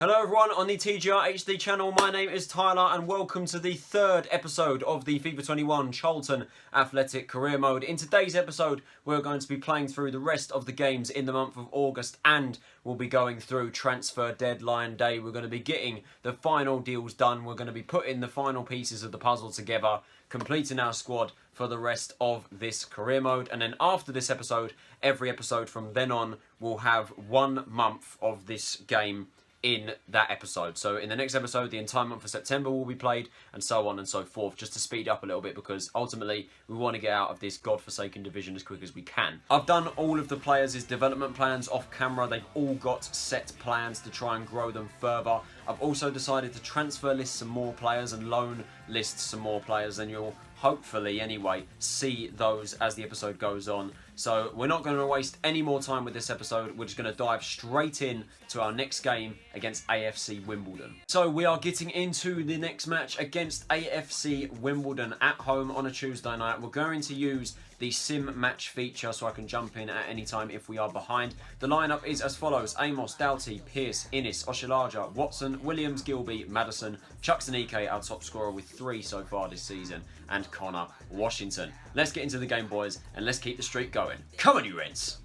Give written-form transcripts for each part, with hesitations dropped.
Hello everyone on the TGR HD channel, my name is Tyler and welcome to the third episode of the FIFA 21 Charlton Athletic Career Mode. In today's episode we're going to be playing through the rest of the games in the month of August and we'll be going through transfer deadline day. We're going to be getting the final deals done, we're going to be putting the final pieces of the puzzle together, completing our squad for the rest of this career mode, and then after this episode, every episode from then on will have 1 month of this game in that episode. So in the next episode, the entire month of September will be played, and so on and so forth, just to speed up a little bit, because ultimately we want to get out of this godforsaken division as quick as we can. I've done all of the players' development plans off camera. They've all got set plans to try and grow them further. I've also decided to transfer list some more players and loan list some more players, and you'll hopefully anyway see those as the episode goes on. So we're not going to waste any more time with this episode. We're just going to dive straight in to our next game against AFC Wimbledon. So we are getting into the next match against AFC Wimbledon at home on a Tuesday night. We're going to use the sim match feature so I can jump in at any time if we are behind. The lineup is as follows: Amos, Doughty, Pearce, Innes, Oshilaja, Watson, Williams, Gilby, Maddison, Chuckson-Ike, our top scorer with 3 so far this season, and Connor Washington. Let's get into the game, boys, and let's keep the streak going. Come on, you Reds!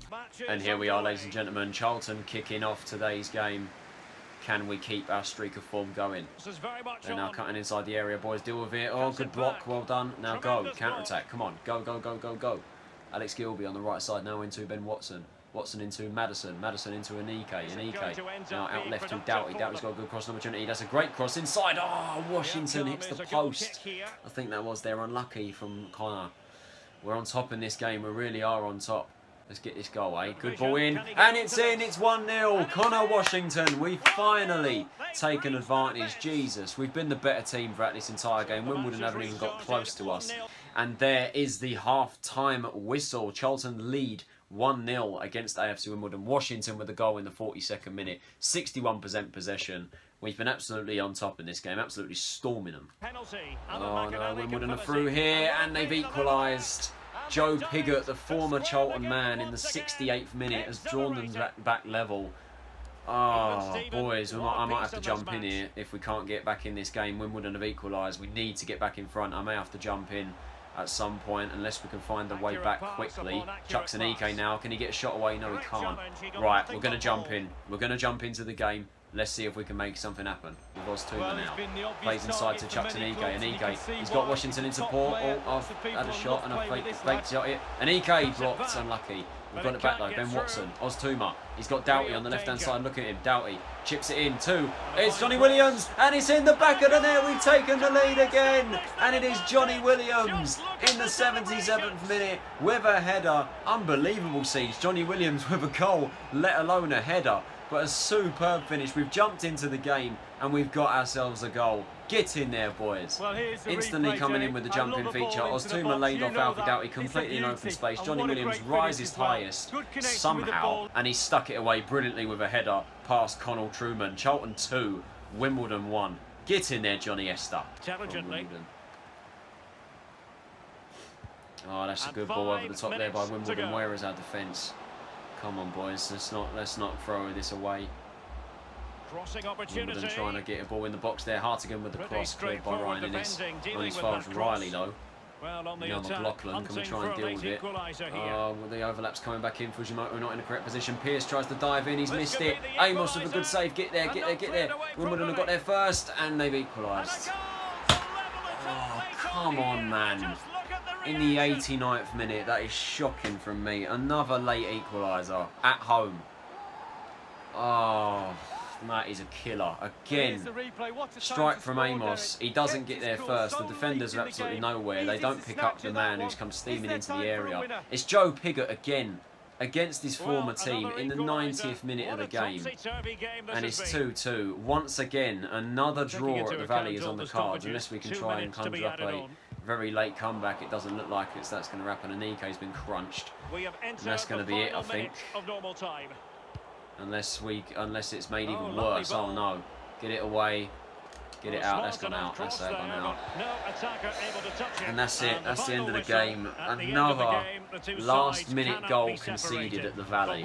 And here we are, ladies and gentlemen, Charlton kicking off today's game. Can we keep our streak of form going? They're now cutting inside the area, boys. Deal with it. Oh, good block. Well done. Now go. Counter-attack. Come on. Go, go, go, go, go. Alex Gilby on the right side now into Ben Watson. Watson into Maddison. Maddison into Anike. Anike now out left to Doughty. Doughty's got a good crossing opportunity. That's a great cross inside. Oh, Washington hits the post. I think that was there. Unlucky from Connor. We're on top in this game. We really are on top. Let's get this goal, eh? Good ball in, and it's in. It's 1-0. Connor Washington, we've finally taken advantage. Jesus, we've been the better team throughout this entire game. Wimbledon haven't even got close to us. And there is the half-time whistle. Charlton lead 1-0 against AFC Wimbledon. Washington with the goal in the 42nd minute. 61% possession. We've been absolutely on top in this game, absolutely storming them. Oh no, Wimbledon are through here, and they've equalised. Joe Piggott, the former Charlton man, in the 68th minute has drawn them back level. Oh, boys, I might have to jump in here if we can't get back in this game. Wimbledon have equalised. We need to get back in front. I may have to jump in at some point unless we can find the way back quickly. Chuckson-Ike now. Can he get a shot away? No, he can't. Right, we're going to jump in. We're going to jump into the game. Let's see if we can make something happen. With Oztuma now. Plays inside to Chuckson-Ike. Anike, he's got Washington in support. Oh, I've had a shot and I've faked shot it. Anike blocked, unlucky. We've got it back though. Ben Watson, Oztuma. He's got Doughty on the left-hand side. Look at him. Doughty chips it in. 2. It's Johnny Williams, and it's in the back of the net. We've taken the lead again, and it is Johnny Williams in the 77th minute with a header. Unbelievable siege. Johnny Williams with a goal, let alone a header. But a superb finish. We've jumped into the game and we've got ourselves a goal. Get in there, boys. Well, instantly coming in with the jumping feature. Oztuma laid off Alfie Doughty completely in open space. Johnny Williams rises highest somehow, and he stuck it away brilliantly with a header past Connell Truman. Charlton 2, Wimbledon 1. Get in there, Johnny Esther. Oh, that's a good ball over the top there by Wimbledon. Where is our defence? Come on, boys. Let's not throw this away. Wimbledon trying to get a ball in the box there. Hartigan with the cross, cleared by Ryan Innes. Not as far as Riley though. Now McLaughlin, can we try and deal with it? Oh, the overlap's coming back in. Fujimoto not in the correct position. Pearce tries to dive in. He's missed it. Amos with a good save. Get there, get there, get there. Wimbledon have got there first, and they've equalised. Oh, come on, man. In the 89th minute, that is shocking from me. Another late equaliser at home. Oh, that is a killer. Again, strike from Amos. He doesn't get there first. The defenders are absolutely nowhere. They don't pick up the man who's come steaming into the area. It's Joe Piggott again against his former team in the 90th minute of the game. And it's 2-2. Once again, another draw at the Valley is on the cards, unless we can try and conjure up a very late comeback. It doesn't look like that's going to happen. Anike's been crunched, and that's going to be it, I think. Unless it's made even worse. Oh no! Get it away. Get it out. That's gone out. That's gone out. And that's it. That's the end of the game. Another last-minute goal conceded at the Valley.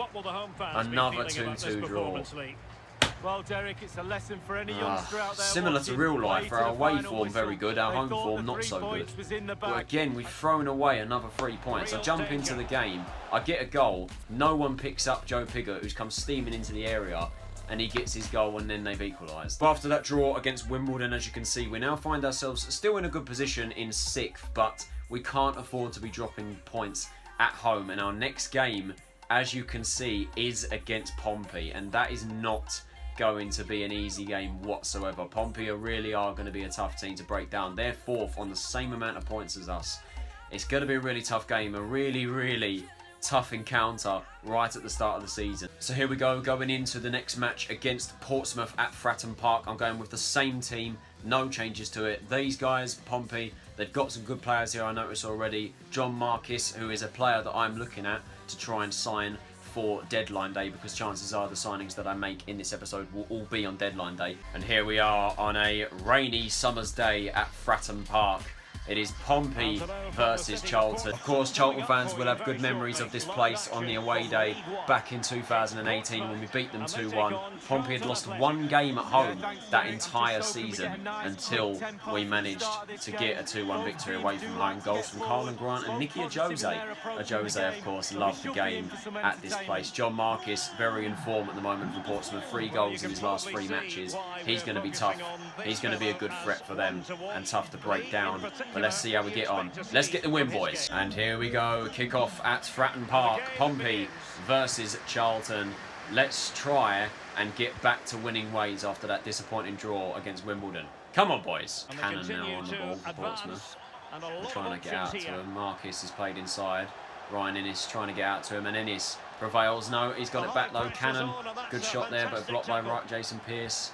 Another 2-2 draw. Well, Derek, it's a lesson for any youngster out there. Similar to real life, our away form very good, our home form not so good. But again, we've thrown away another 3 points. I jump into the game, I get a goal, no one picks up Joe Pigott, who's come steaming into the area, and he gets his goal, and then they've equalised. But after that draw against Wimbledon, as you can see, we now find ourselves still in a good position in 6th, but we can't afford to be dropping points at home. And our next game, as you can see, is against Pompey, and that is not going to be an easy game whatsoever. Pompey really are going to be a tough team to break down. They're 4th on the same amount of points as us. It's going to be a really tough game, a really tough encounter right at the start of the season. So here we go, going into the next match against Portsmouth at Fratton Park. I'm going with the same team, no changes to it. These guys, Pompey, they've got some good players here, I noticed already. John Marquis, who is a player that I'm looking at to try and sign for deadline day, because chances are the signings that I make in this episode will all be on deadline day. And here we are on a rainy summer's day at Fratton Park. It is Pompey versus Charlton. Of course, Charlton fans will have good memories of this place on the away day back in 2018 when we beat them 2-1. Pompey had lost 1 game at home that entire season until we managed to get a 2-1 victory away from home. Goals from Carlton Grant and Nicky Ajose. Ajose, of course, loved the game at this place. John Marquis, very in form at the moment for Portsmouth. 3 goals in his last 3 matches. He's going to be tough. He's going to be a good threat for them and tough to break down. But let's see how we get on. Let's get the win, boys. And here we go. Kick-off at Fratton Park. Pompey versus Charlton. Let's try and get back to winning ways after that disappointing draw against Wimbledon. Come on, boys. Cannon now on the ball for Portsmouth. They're trying to get out to him. Marquis is played inside. Ryan Innes trying to get out to him, and Innes prevails. No, he's got it back low. Cannon. Good shot there, but blocked by Jason Pearce.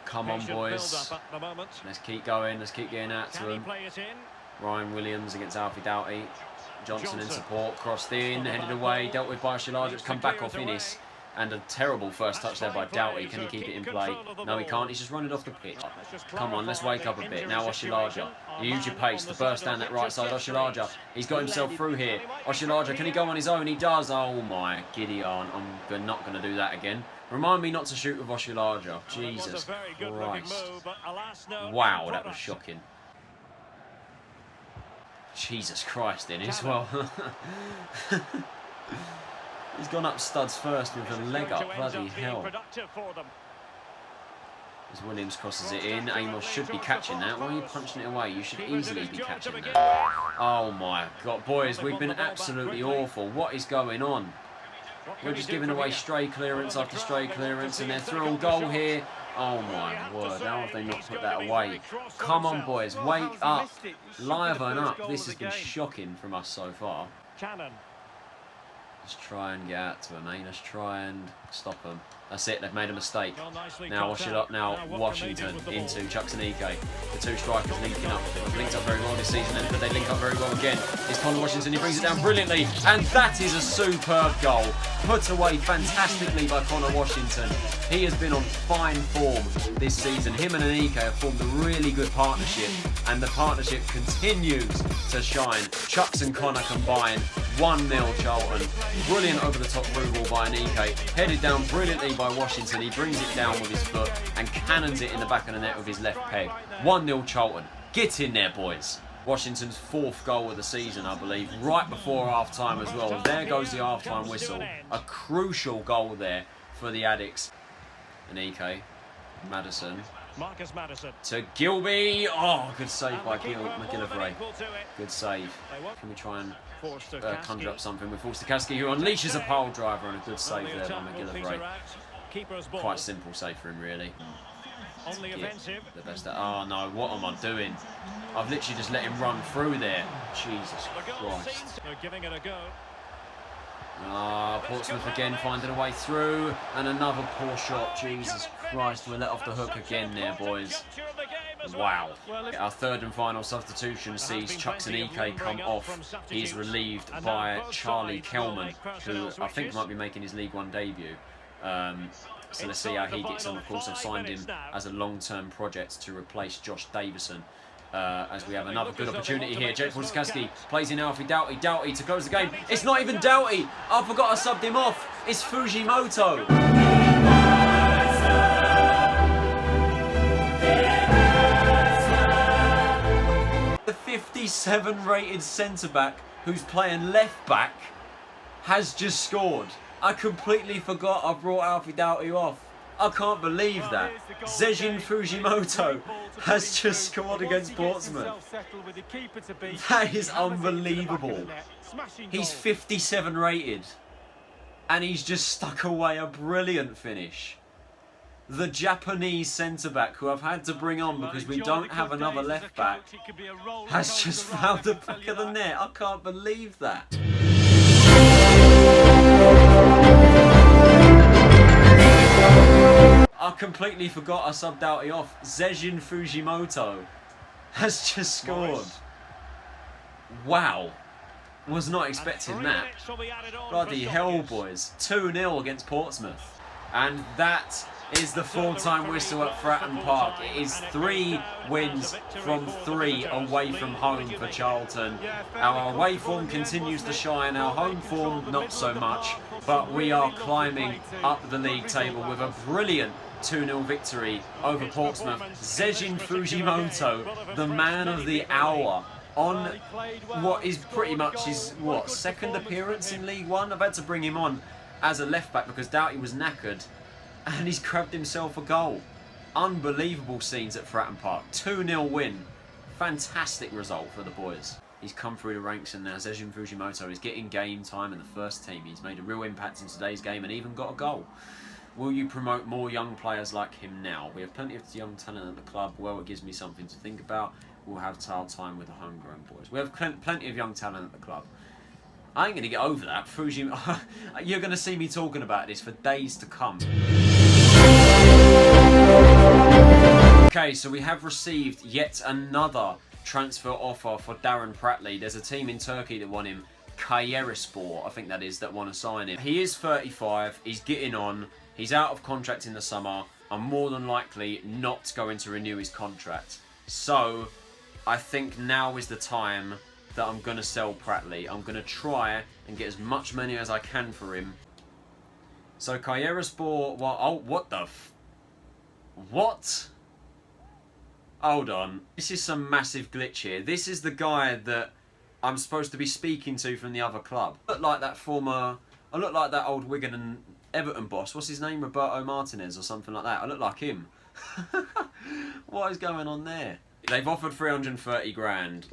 Come on, boys. Let's keep going. Let's keep getting out to him. Ryan Williams against Alfie Doughty. Johnson in support. Crossed in. Headed away. Dealt with by Oshilaja. It's come back off Innes. And a terrible first touch there by Doughty. Can he keep it in play? No, he can't. He's just running off the pitch. Come on, let's wake up a bit. Now Oshilaja. Use your pace. The burst down that right side. Oshilaja. He's got himself through here. Oshilaja, can he go on his own? He does. Oh my giddy on. I'm not going to do that again. Remind me not to shoot with Oshilaja. Jesus Christ. Wow, that was shocking. Jesus Christ, Innes. Well, he's gone up studs first with a leg up. Bloody hell. As Williams crosses it in, Amos should be catching that. Why are you punching it away? You should easily be catching that. Oh my God, boys, we've been absolutely awful. What is going on? We're just giving away stray clearance after stray clearance, and they're through on goal here. Oh my word, how have they not put that away? Come on, boys, wake up. Liven up. This has been shocking from us so far. Let's try and get out to him, eh? Let's try and stop them. That's it, they've made a mistake. Now wash it up, now Washington into Chukwuemeka. The 2 strikers linking up. They've linked up very well this season, and but they link up very well again. It's Connor Washington, he brings it down brilliantly, and that is a superb goal. Put away fantastically by Connor Washington. He has been on fine form this season. Him and Anike have formed a really good partnership, and the partnership continues to shine. Chucks and Connor combine. 1-0 Charlton. Brilliant over the top through ball by Anike. Headed down brilliantly by Washington. He brings it down with his foot and cannons it in the back of the net with his left peg. 1-0 Charlton. Get in there, boys. Washington's 4th goal of the season, I believe, right before half-time as well. There goes the half-time whistle. A crucial goal there for the Addicts. Anike, Madison. To Gilby. Oh, good save by McGillivray. Good save. Can we try and conjure up something with Forster-Kaski, who unleashes a pile driver, and a good save there by McGillivray. Quite simple save for him, really. The best. Oh no, what am I doing? I've literally just let him run through there. Jesus Christ. Ah, Portsmouth again finding a way through, and another poor shot. Jesus Christ, we're let off the hook again there, boys. Wow. Our 3rd and final substitution sees Chukwuemeka come off. He's relieved by Charlie Kelman, who I think might be making his League One debut. So let's see how he gets on. Of course, I've signed him as a long-term project to replace Josh Davison. As we have another good opportunity here. Jake Forster-Kaski plays in Alfie Doughty. Doughty to close the game. It's not even Doughty. I forgot I subbed him off. It's Fujimoto. 57 rated centre-back who's playing left-back has just scored. I completely forgot I brought Alfie Doughty off. I can't believe that. Zeshin Fujimoto has just scored against Portsmouth. That is unbelievable. He's 57 rated. And he's just stuck away a brilliant finish. The Japanese centre-back, who I've had to bring on because we don't have another left-back, has just found the back of the net. I can't believe that. I completely forgot I subbed Doughty off. Zeshin Fujimoto has just scored. Wow. Was not expecting that. Bloody hell, boys. 2-0 against Portsmouth. And that is the full-time whistle at Fratton Park. It is 3 wins from 3 away from home for Charlton. Our away form continues to shine, our home form not so much, but we are climbing up the league table with a brilliant 2-0 victory over Portsmouth. Zeshin Fujimoto, the man of the hour, on what is pretty much his, second appearance in League One? I've had to bring him on as a left-back because Doughty was knackered, and he's grabbed himself a goal. Unbelievable scenes at Fratton Park. 2-0 win. Fantastic result for the boys. He's come through the ranks, and now Zeshin Fujimoto is getting game time in the first team. He's made a real impact in today's game and even got a goal. Will you promote more young players like him now? We have plenty of young talent at the club. Well, it gives me something to think about. We'll have time with the homegrown boys. We have plenty of young talent at the club. I ain't going to get over that. You're going to see me talking about this for days to come. Okay, so we have received yet another transfer offer for Darren Pratley. There's a team in Turkey that want him. Kayserispor, I think that is, that want to sign him. He is 35. He's getting on. He's out of contract in the summer. I'm more than likely not going to renew his contract. So I think now is the time that I'm going to sell Pratley. I'm going to try and get as much money as I can for him. So Kayserispor, well, oh, what the what? Hold on. This is some massive glitch here. This is the guy that I'm supposed to be speaking to from the other club. I look like that old Wigan and Everton boss. What's his name? Roberto Martinez or something like that. I look like him. What is going on there? They've offered 330 grand.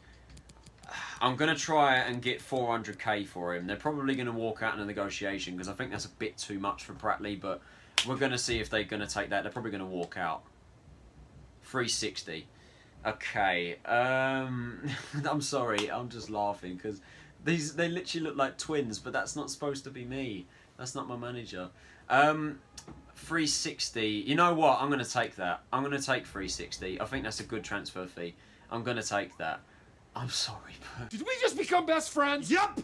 I'm going to try and get 400k for him. They're probably going to walk out in a negotiation because I think that's a bit too much for Pratley, but we're going to see if they're going to take that. They're probably going to walk out. 360. Okay. I'm sorry. I'm just laughing because they literally look like twins, but that's not supposed to be me. That's not my manager. 360. You know what? I'm going to take that. I'm going to take 360. I think that's a good transfer fee. I'm going to take that. I'm sorry, but... Did we just become best friends? Yep!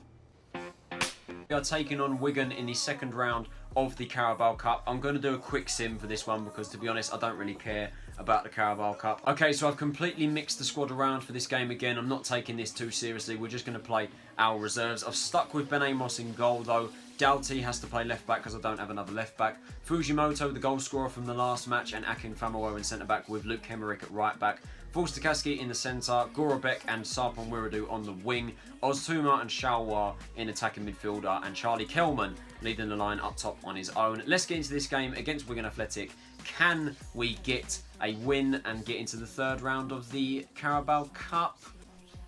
We are taking on Wigan in the second round of the Carabao Cup. I'm going to do a quick sim for this one because, to be honest, I don't really care about the Carabao Cup. Okay, so I've completely mixed the squad around for this game again. I'm not taking this too seriously. We're just going to play our reserves. I've stuck with Ben Amos in goal, though. Doughty has to play left back because I don't have another left back. Fujimoto, the goal scorer from the last match, and Akin Famowo in centre back with Luke Hemerick at right back. Fulstakaski in the centre, Gorobek and Sarpon Wiradu on the wing, Oztuma and Shalwa in attacking midfielder, and Charlie Kelman leading the line up top on his own. Let's get into this game against Wigan Athletic. Can we get a win and get into the third round of the Carabao Cup?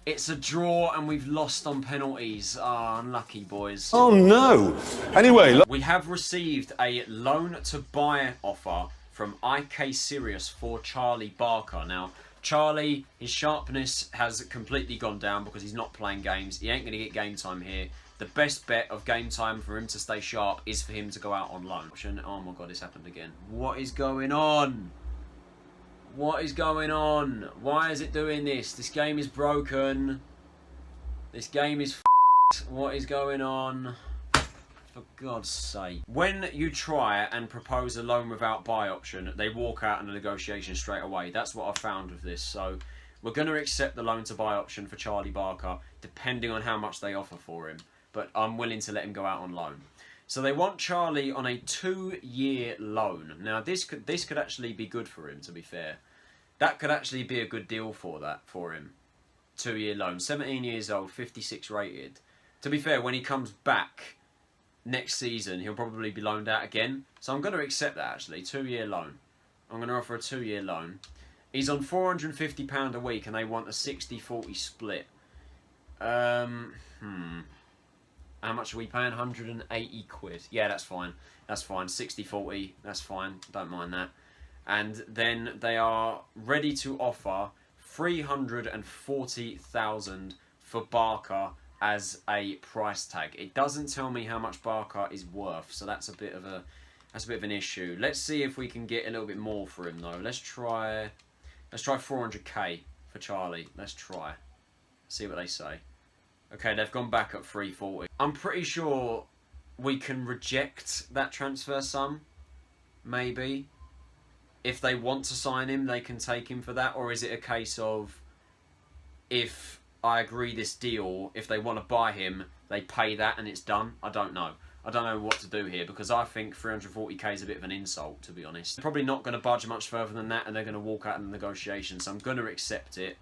It's a draw and we've lost on penalties. Ah, unlucky, boys. Oh no! Anyway, we have received a loan to buy offer from IK Sirius for Charlie Barker. Now, Charlie, his sharpness has completely gone down because he's not playing games. He ain't going to get game time here. The best bet of game time for him to stay sharp is for him to go out on loan. Oh my god, it's happened again. What is going on? What is going on? Why is it doing this? This game is broken. This game is f***ed. What is going on? For God's sake. When you try and propose a loan without buy option, they walk out in a negotiation straight away. That's what I found with this. So we're going to accept the loan to buy option for Charlie Barker, depending on how much they offer for him. But I'm willing to let him go out on loan. So they want Charlie on a 2-year loan. Now this could actually be good for him, to be fair. That could actually be a good deal for him. 2-year loan. 17 years old, 56 rated. To be fair, when he comes back next season, he'll probably be loaned out again. So I'm going to accept that, actually. 2-year loan. I'm going to offer a 2-year loan. He's on £450 a week and they want a 60-40 split. How much are we paying? 180 quid. Yeah, that's fine. That's fine. 60-40. That's fine. Don't mind that. And then they are ready to offer 340,000 for Barker as a price tag. It doesn't tell me how much Barker is worth, so that's a bit of an issue. Let's see if we can get a little bit more for him though. Let's try 400k for Charlie. Let's try. See what they say. Okay, they've gone back at 340. I'm pretty sure we can reject that transfer sum. Maybe. If they want to sign him, they can take him for that. Or is it a case of, if I agree this deal, if they want to buy him, they pay that and it's done? I don't know. I don't know what to do here, because I think 340k is a bit of an insult, to be honest. They're probably not going to budge much further than that, and they're going to walk out in the negotiation, so I'm going to accept it.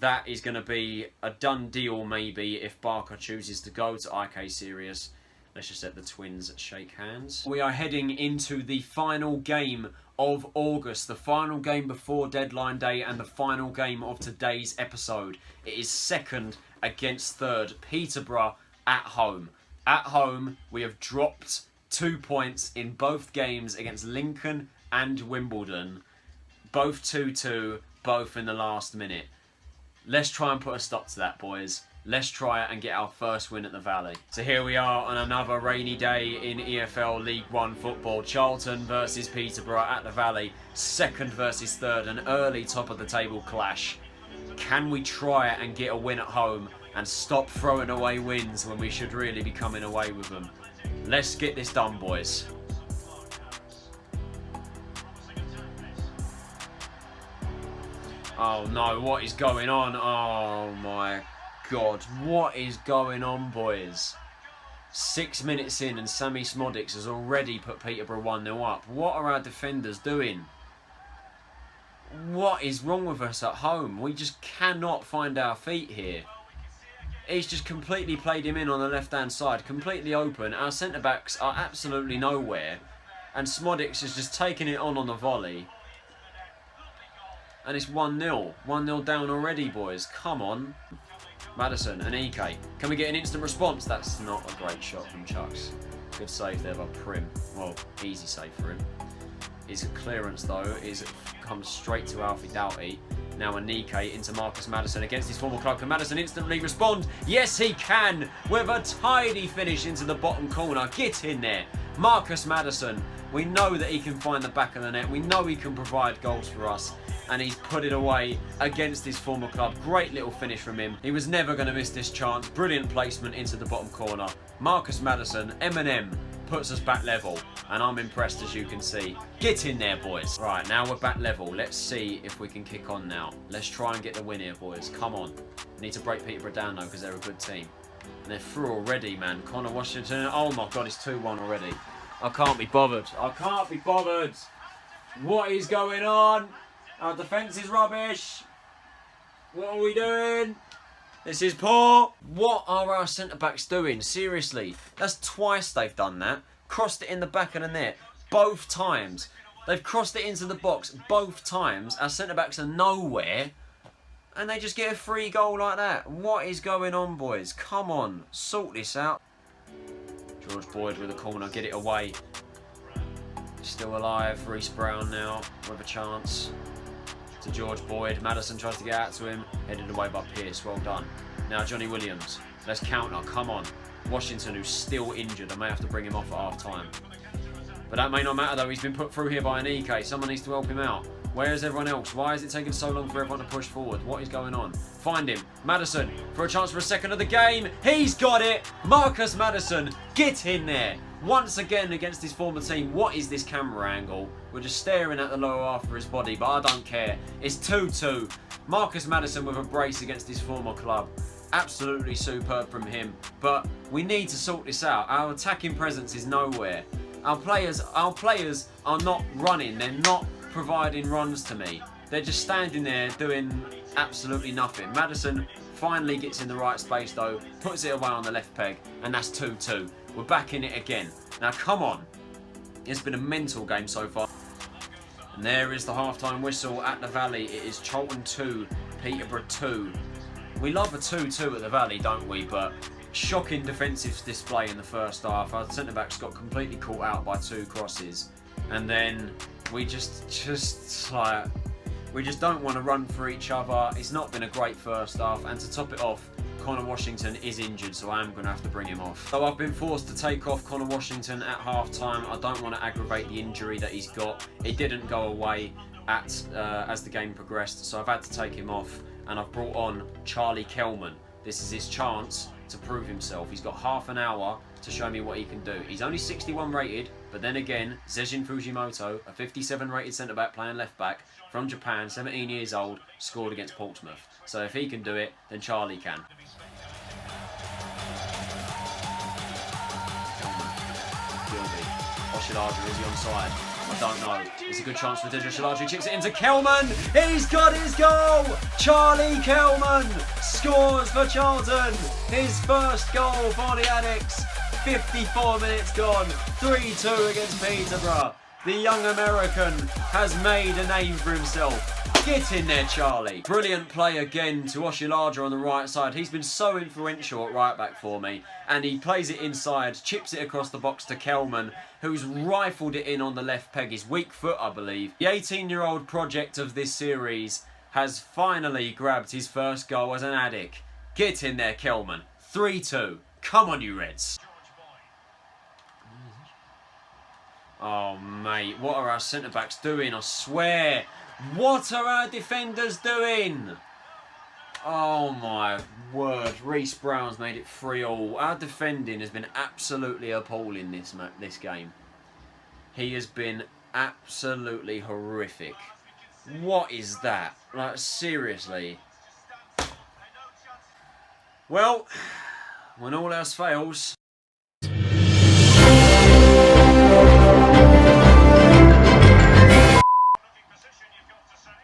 That is going to be a done deal, maybe, if Barker chooses to go to IK Sirius. Let's just let the twins shake hands. We are heading into the final game of August, the final game before deadline day, and the final game of today's episode. It is second against third, Peterborough at home. At home, we have dropped 2 points in both games against Lincoln and Wimbledon. Both 2-2, both in the last minute. Let's try and put a stop to that, boys. Let's try it and get our first win at the Valley. So here we are on another rainy day in EFL League One football. Charlton versus Peterborough at the Valley. Second versus third, an early top of the table clash. Can we try it and get a win at home and stop throwing away wins when we should really be coming away with them? Let's get this done, boys. Oh no, what is going on? Oh my God, what is going on, boys? 6 minutes in and Sammy Smodics has already put Peterborough 1-0 up. What are our defenders doing? What is wrong with us at home? We just cannot find our feet here. He's just completely played him in on the left-hand side, completely open. Our centre-backs are absolutely nowhere. And Smodics is just taking it on the volley. And it's 1-0. 1-0 down already, boys. Come on. Madison and EK. Can we get an instant response? That's not a great shot from Chucks. Good save there by Prim. Well, easy save for him. His clearance, though, comes straight to Alfie Doughty. Now Anike into Marcus Madison against his former club. Can Madison instantly respond? Yes, he can! With a tidy finish into the bottom corner. Get in there. Marcus Madison. We know that he can find the back of the net. We know he can provide goals for us. And he's put it away against his former club. Great little finish from him. He was never going to miss this chance. Brilliant placement into the bottom corner. Marcus Madison, M&M, puts us back level. And I'm impressed, as you can see. Get in there, boys. Right, now we're back level. Let's see if we can kick on now. Let's try and get the win here, boys. Come on. We need to break Peterborough down, though, because they're a good team. And they're through already, man. Connor Washington. Oh, my God, it's 2-1 already. I can't be bothered. I can't be bothered. What is going on? Our defence is rubbish. What are we doing? This is poor. What are our centre-backs doing? Seriously. That's twice they've done that. Crossed it in the back of the net. Both times. They've crossed it into the box both times. Our centre-backs are nowhere. And they just get a free goal like that. What is going on, boys? Come on. Sort this out. George Boyd with a corner. Get it away. Still alive. Reece Brown now with a chance. To George Boyd. Madison tries to get out to him. Headed away by Pearce. Well done. Now Johnny Williams. Let's counter. Come on. Washington, who's still injured. I may have to bring him off at half time. But that may not matter though. He's been put through here by Anike. Someone needs to help him out. Where is everyone else? Why is it taking so long for everyone to push forward? What is going on? Find him. Madison for a chance for a second of the game. He's got it. Marcus Madison. Get in there. Once again against his former team. What is this camera angle? We're just staring at the lower half of his body, but I don't care. It's 2-2. Marcus Madison with a brace against his former club. Absolutely superb from him. But we need to sort this out. Our attacking presence is nowhere. Our players are not running. They're not providing runs to me. They're just standing there doing absolutely nothing. Maddison finally gets in the right space though, puts it away on the left peg, and that's 2-2. We're back in it again. Now come on. It's been a mental game so far. And there is the half-time whistle at the Valley. It is Charlton 2, Peterborough 2. We love a 2-2 at the Valley, don't we? But shocking defensive display in the first half. Our centre-backs got completely caught out by 2 crosses. And then we just don't want to run for each other. It's not been a great first half. And to top it off, Connor Washington is injured, so I am going to have to bring him off. So I've been forced to take off Connor Washington at half-time. I don't want to aggravate the injury that he's got. It didn't go away as the game progressed, so I've had to take him off. And I've brought on Charlie Kelman. This is his chance to prove himself. He's got half an hour to show me what he can do. He's only 61 rated, but then again, Zeshin Fujimoto, a 57 rated centre-back playing left-back from Japan, 17 years old, scored against Portsmouth. So if he can do it, then Charlie can. Oshilaja, is he onside? I don't know. It's a good chance for Oshilaja. He chips it into Kelman. He's got his goal. Charlie Kelman scores for Charlton. His first goal for the Addicts. 54 minutes gone. 3-2 against Peterborough. The young American has made a name for himself. Get in there, Charlie. Brilliant play again to Oshilaja on the right side. He's been so influential at right back for me. And he plays it inside, chips it across the box to Kelman, who's rifled it in on the left peg. His weak foot, I believe. The 18-year-old project of this series has finally grabbed his first goal as an addict. Get in there, Kelman. 3-2. Come on, you Reds. Oh, mate. What are our centre-backs doing? I swear. What are our defenders doing? Oh my word, Reece Brown's made it 3-3. Our defending has been absolutely appalling this game. He has been absolutely horrific. What is that? Like, seriously. Well, when all else fails...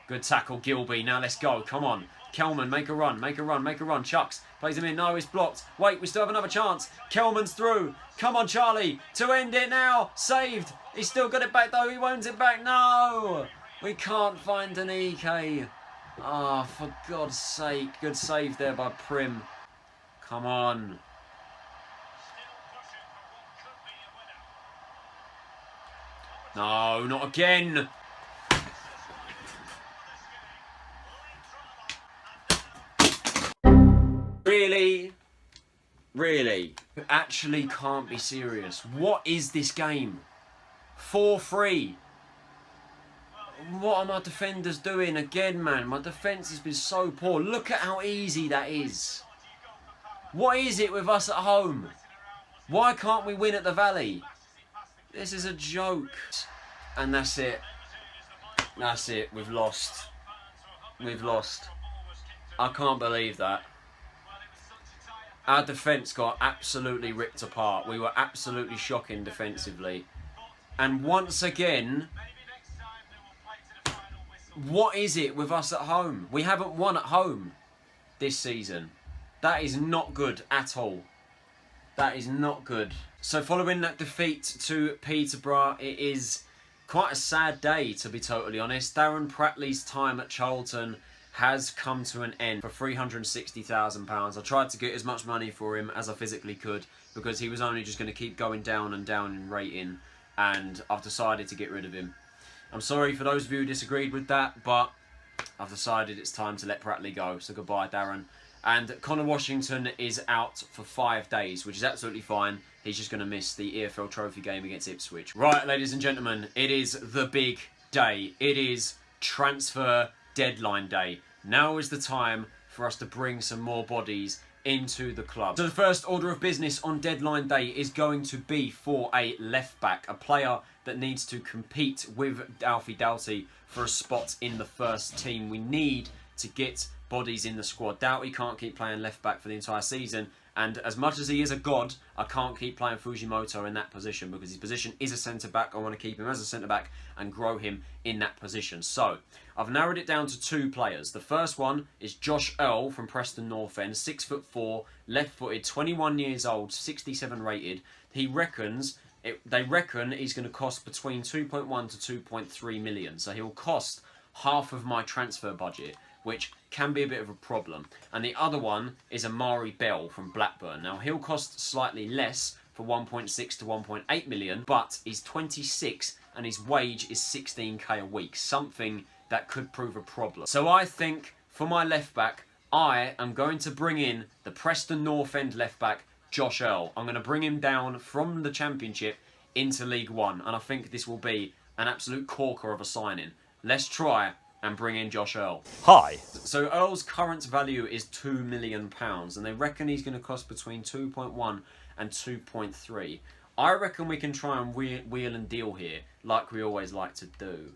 Good tackle, Gilby. Now let's go. Come on. Kelman, make a run, make a run, make a run. Chucks, plays him in. No, it's blocked. Wait, we still have another chance. Kelman's through. Come on, Charlie. To end it now. Saved. He's still got it back, though. He wants it back. No. We can't find an EK. Ah, oh, for God's sake. Good save there by Prim. Come on. No, not again. Really? Really? You actually can't be serious. What is this game? 4-3. What are my defenders doing again, man? My defence has been so poor. Look at how easy that is. What is it with us at home? Why can't we win at the Valley? This is a joke. And that's it. That's it. We've lost. We've lost. I can't believe that. Our defence got absolutely ripped apart. We were absolutely shocking defensively. And once again, what is it with us at home? We haven't won at home this season. That is not good at all. That is not good. So following that defeat to Peterborough, it is quite a sad day, to be totally honest. Darren Pratley's time at Charlton has come to an end for £360,000. I tried to get as much money for him as I physically could because he was only just going to keep going down and down in rating, and I've decided to get rid of him. I'm sorry for those of you who disagreed with that, but I've decided it's time to let Pratley go. So goodbye, Darren. And Connor Washington is out for 5 days, which is absolutely fine. He's just going to miss the EFL Trophy game against Ipswich. Right, ladies and gentlemen, it is the big day. It is transfer deadline day. Now is the time for us to bring some more bodies into the club. So the first order of business on deadline day is going to be for a left back, a player that needs to compete with Alfie Doughty for a spot in the first team. We need to get bodies in the squad. Doughty can't keep playing left back for the entire season, and as much as he is a god, I can't keep playing Fujimoto in that position because his position is a centre back. I want to keep him as a centre back and grow him in that position. So I've narrowed it down to 2 players. The first one is Josh Earl from Preston North End, 6'4", left-footed, 21 years old, 67 rated. They reckon he's going to cost between 2.1 to 2.3 million. So he'll cost half of my transfer budget, which can be a bit of a problem. And the other one is Amari Bell from Blackburn. Now, he'll cost slightly less for 1.6 to 1.8 million, but he's 26 and his wage is 16k a week, something that could prove a problem. So I think for my left back, I am going to bring in the Preston North End left back, Josh Earl. I'm going to bring him down from the Championship into League One, and I think this will be an absolute corker of a signing. Let's try and bring in Josh Earl. Hi. So Earl's current value is £2 million, and they reckon he's going to cost between 2.1 and 2.3. I reckon we can try and wheel and deal here, like we always like to do.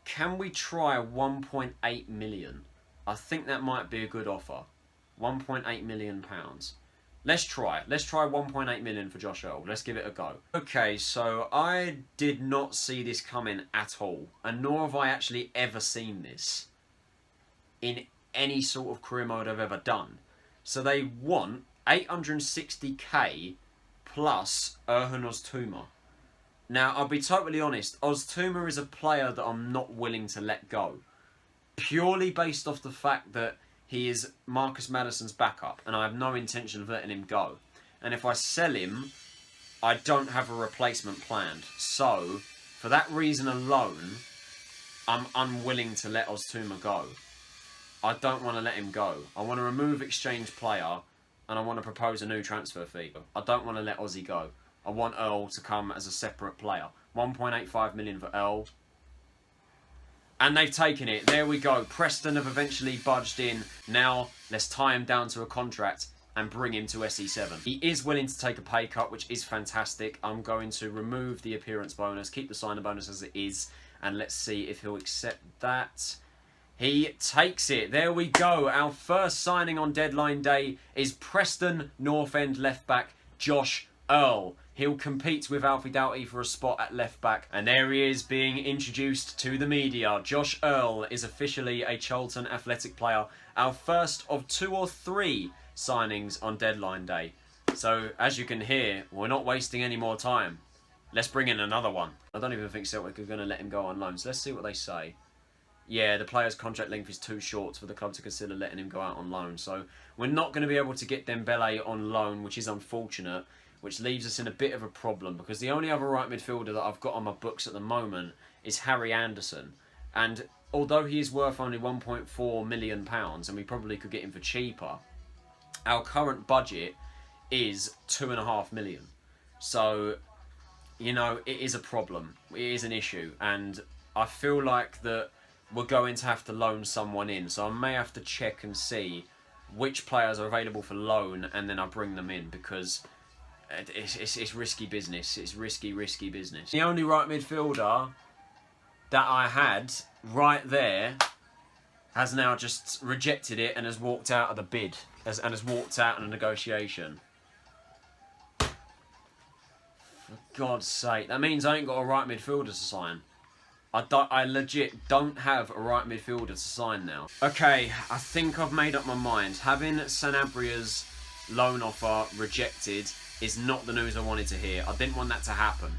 Can we try 1.8 million? I think that might be a good offer. 1.8 million pounds. Let's try 1.8 million for Josh Earl. Let's give it a go. Okay, so I did not see this coming at all, and nor have I actually ever seen this in any sort of career mode I've ever done. So they want 860k plus Erhan Oztumer. Now, I'll be totally honest, Oztumer is a player that I'm not willing to let go. Purely based off the fact that he is Marcus Maddison's backup, and I have no intention of letting him go. And if I sell him, I don't have a replacement planned. So, for that reason alone, I'm unwilling to let Oztumer go. I don't want to let him go. I want to remove exchange player, and I want to propose a new transfer fee. I don't want to let Ozzy go. I want Earl to come as a separate player. 1.85 million for Earl. And they've taken it. There we go. Preston have eventually budged in. Now, let's tie him down to a contract and bring him to SE7. He is willing to take a pay cut, which is fantastic. I'm going to remove the appearance bonus, keep the signing bonus as it is, and let's see if he'll accept that. He takes it. There we go. Our first signing on deadline day is Preston North End left back Josh Earl. He'll compete with Alfie Doughty for a spot at left back. And there he is being introduced to the media. Josh Earl is officially a Charlton Athletic player. Our first of 2 or 3 signings on deadline day. So, as you can hear, we're not wasting any more time. Let's bring in another one. I don't even think Celtic are going to let him go on loan. So let's see what they say. Yeah, the player's contract length is too short for the club to consider letting him go out on loan. So we're not going to be able to get Dembele on loan, which is unfortunate, which leaves us in a bit of a problem because the only other right midfielder that I've got on my books at the moment is Harry Anderson. And although he is worth only £1.4 million, and we probably could get him for cheaper, our current budget is £2.5 million. So, you know, it is a problem. It is an issue. And I feel like that we're going to have to loan someone in. So I may have to check and see which players are available for loan, and then I bring them in because it's risky business. It's risky business. The only right midfielder that I had right there has now just rejected it and has walked out of the bid and has walked out in a negotiation. For God's sake. That means I ain't got a right midfielder to sign. I legit don't have a right midfielder to sign now. Okay, I think I've made up my mind. Having Sanabria's loan offer rejected is not the news I wanted to hear. I didn't want that to happen.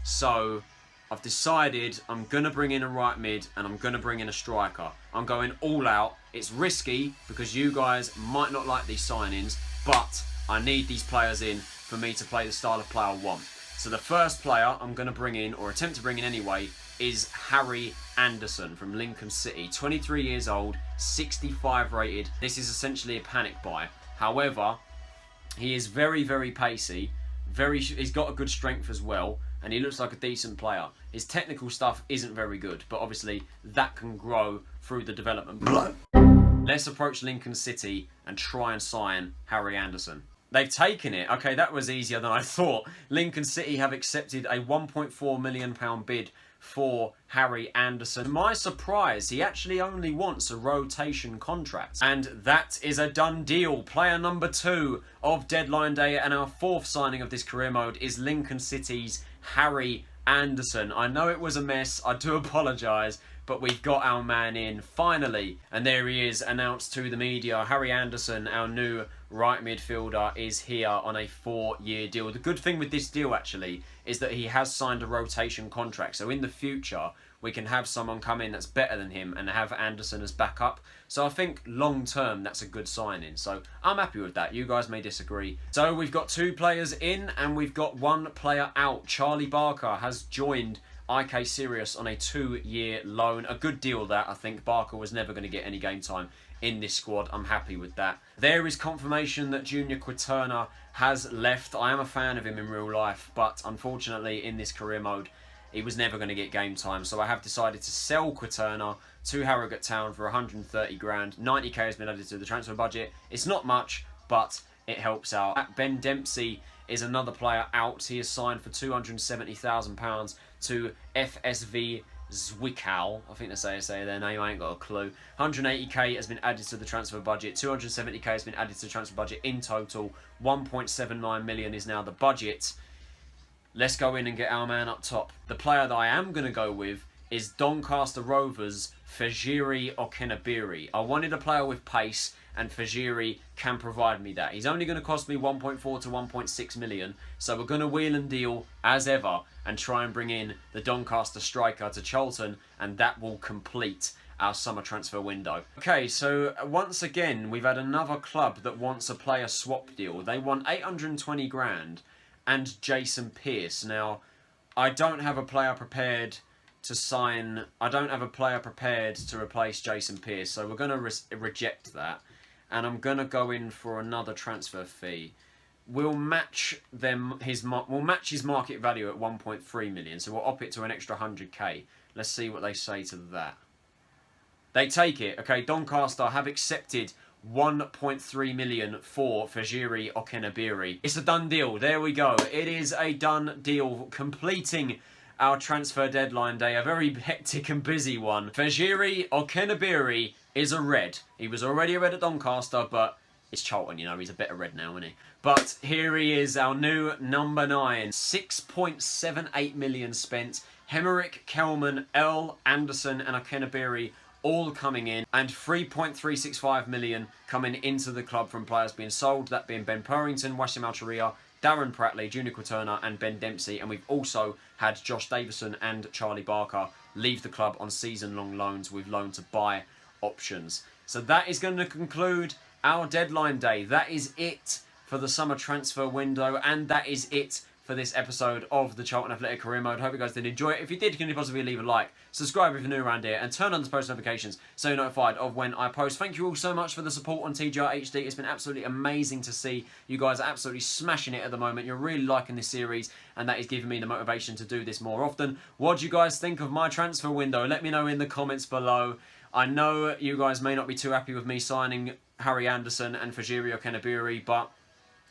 So I've decided I'm going to bring in a right mid and I'm going to bring in a striker. I'm going all out. It's risky because you guys might not like these signings, but I need these players in for me to play the style of play I want. So the first player I'm going to bring in, or attempt to bring in anyway, is Harry Anderson from Lincoln City. 23 years old, 65 rated. This is essentially a panic buy. However, he is very pacey. He's got a good strength as well, and he looks like a decent player. His technical stuff isn't very good, but obviously that can grow through the development. Let's approach Lincoln City and try and sign Harry Anderson. They've taken it. Okay, that was easier than I thought. Lincoln City have accepted a £1.4 million bid for Harry Anderson. To my surprise, he actually only wants a rotation contract. And that is a done deal. Player number 2 of deadline day, and our 4th signing of this career mode is Lincoln City's Harry Anderson. I know it was a mess. I do apologise. but we've got our man in finally. And there he is, announced to the media. Harry Anderson, our new right midfielder, is here on a 4-year deal. The good thing with this deal, actually, is that he has signed a rotation contract. So in the future, we can have someone come in that's better than him and have Anderson as backup. So I think long term, that's a good signing. So I'm happy with that. You guys may disagree. So we've got 2 players in and we've got 1 player out. Charlie Barker has joined IK Sirius on a 2-year loan. A good deal that, I think. Barker was never going to get any game time in this squad. I'm happy with that. There is confirmation that Junior Quiterna has left. I am a fan of him in real life, but unfortunately in this career mode, he was never going to get game time. So I have decided to sell Quiterna to Harrogate Town for 130 grand. 90k has been added to the transfer budget. It's not much, but it helps out. Ben Dempsey is another player out. He is signed for £270,000 to FSV Zwickau. I think that's how you say their name. I ain't got a clue. 180k has been added to the transfer budget. 270k has been added to the transfer budget in total. 1.79 million is now the budget. Let's go in and get our man up top. The player that I am going to go with is Doncaster Rovers' Fejiri Okenabiri. I wanted a player with pace, and Fejiri can provide me that. He's only going to cost me 1.4 to 1.6 million, so we're going to wheel and deal as ever and try and bring in the Doncaster striker to Charlton, and that will complete our summer transfer window. Okay, so once again, we've had another club that wants a player swap deal. They want 820 grand and Jason Pearce. Now, I don't have a player prepared to sign. I don't have a player prepared to replace Jason Pearce, so we're going to reject that. And I'm going to go in for another transfer fee. We'll match his market value at 1.3 million, so we'll up it to an extra 100k. Let's see what they say to that. They take it. Okay, Doncaster have accepted 1.3 million for Fejiri Okenabiri. It's a done deal. There we go. It is a done deal, completing our transfer deadline day. A very hectic and busy one. Fejiri Okenabiri is a red. He was already a red at Doncaster, but it's Charlton, you know, he's a bit of red now, isn't he? But here he is, our new number 9. 6.78 million spent. Hemerick, Kelman, Earl, Anderson and Okenabiri all coming in, and 3.365 million coming into the club from players being sold, that being Ben Purrington, Wasim Alcharia, Darren Pratley, Junior Quiterna and Ben Dempsey. And we've also had Josh Davison and Charlie Barker leave the club on season-long loans with loan-to-buy options. So that is going to conclude our deadline day. That is it for the summer transfer window, and that is it for this episode of the Charlton Athletic Career Mode. Hope you guys did enjoy it. If you did, can you possibly leave a like, subscribe if you're new around here, and turn on the post notifications so you're notified of when I post. Thank you all so much for the support on TGR HD. It's been absolutely amazing to see. You guys are absolutely smashing it at the moment. You're really liking this series, and that is giving me the motivation to do this more often. What do you guys think of my transfer window? Let me know in the comments below. I know you guys may not be too happy with me signing Harry Anderson and Fejiri Okenabiri, but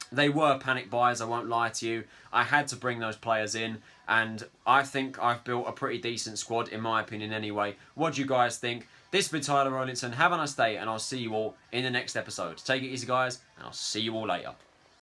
they were panic buys, I won't lie to you. I had to bring those players in, and I think I've built a pretty decent squad, in my opinion anyway. What do you guys think? This has been Tyler Rollinson. Have a nice day, and I'll see you all in the next episode. Take it easy, guys, and I'll see you all later.